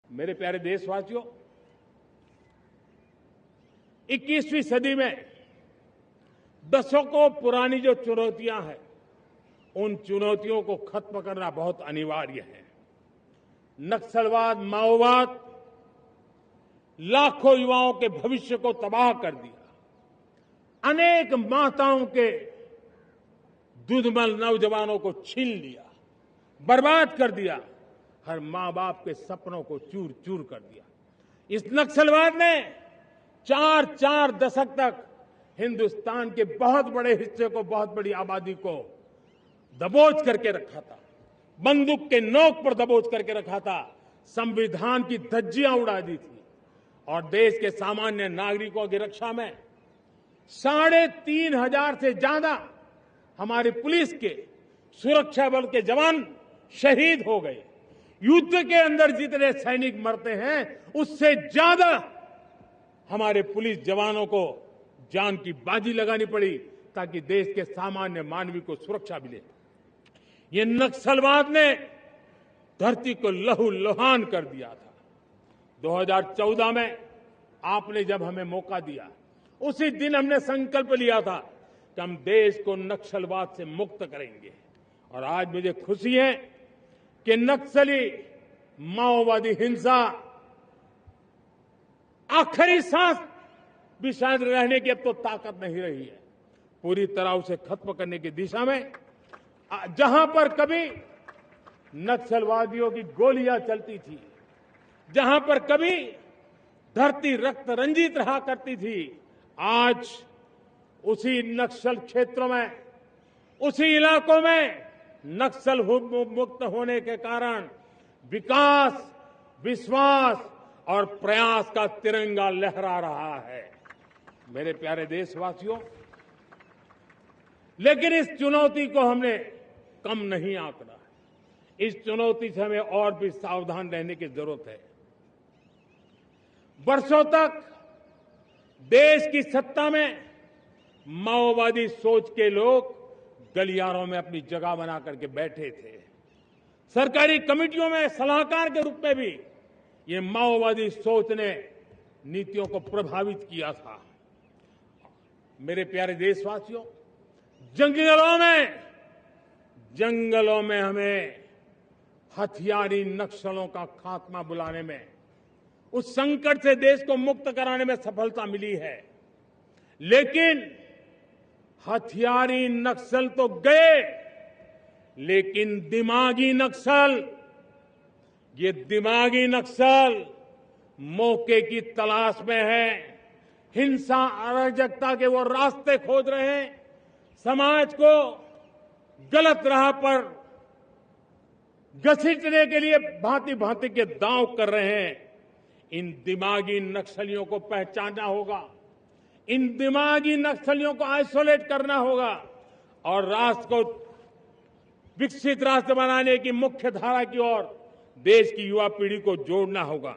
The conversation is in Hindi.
मेरे प्यारे देशवासियों, 21वीं सदी में दशकों पुरानी जो चुनौतियां हैं, उन चुनौतियों को खत्म करना बहुत अनिवार्य है। नक्सलवाद, माओवाद लाखों युवाओं के भविष्य को तबाह कर दिया, अनेक माताओं के दूधमल नौजवानों को छीन लिया, बर्बाद कर दिया, हर मां बाप के सपनों को चूर चूर कर दिया। इस नक्सलवाद ने 4 दशक तक हिंदुस्तान के बहुत बड़े हिस्से को, बहुत बड़ी आबादी को दबोच करके रखा था, बंदूक के नोक पर दबोच करके रखा था, संविधान की धज्जियां उड़ा दी थी और देश के सामान्य नागरिकों की रक्षा में 3,500 से ज्यादा हमारी पुलिस के, सुरक्षा बल के जवान शहीद हो गए। युद्ध के अंदर जितने सैनिक मरते हैं, उससे ज्यादा हमारे पुलिस जवानों को जान की बाजी लगानी पड़ी ताकि देश के सामान्य मानवी को सुरक्षा मिले। ये नक्सलवाद ने धरती को लहूलुहान कर दिया था। 2014 में आपने जब हमें मौका दिया, उसी दिन हमने संकल्प लिया था कि हम देश को नक्सलवाद से मुक्त करेंगे। और आज मुझे खुशी है कि नक्सली माओवादी हिंसा आखिरी सांस भी शायद रहने की अब तो ताकत नहीं रही है। पूरी तरह उसे खत्म करने की दिशा में जहां पर कभी नक्सलवादियों की गोलियां चलती थी, जहां पर कभी धरती रक्त रंजित रहा करती थी, आज उसी नक्सल क्षेत्रों में, उसी इलाकों में नक्सल मुक्त होने के कारण विकास, विश्वास और प्रयास का तिरंगा लहरा रहा है। मेरे प्यारे देशवासियों, लेकिन इस चुनौती को हमने कम नहीं आंकना है। इस चुनौती से हमें और भी सावधान रहने की जरूरत है। वर्षों तक देश की सत्ता में माओवादी सोच के लोग गलियारों में अपनी जगह बना करके बैठे थे। सरकारी कमेटियों में सलाहकार के रूप में भी ये माओवादी सोच ने नीतियों को प्रभावित किया था। मेरे प्यारे देशवासियों, जंगलों में हमें हथियारी नक्सलों का खात्मा बुलाने में, उस संकट से देश को मुक्त कराने में सफलता मिली है। लेकिन हथियारी नक्सल तो गए, लेकिन दिमागी नक्सल, ये दिमागी नक्सल मौके की तलाश में है, हिंसा, अराजकता के वो रास्ते खोज रहे हैं, समाज को गलत राह पर घसीटने के लिए भांति भांति के दांव कर रहे हैं। इन दिमागी नक्सलियों को पहचानना होगा, इन दिमागी नक्सलियों को आइसोलेट करना होगा और राष्ट्र को विकसित राष्ट्र बनाने की मुख्य धारा की ओर देश की युवा पीढ़ी को जोड़ना होगा।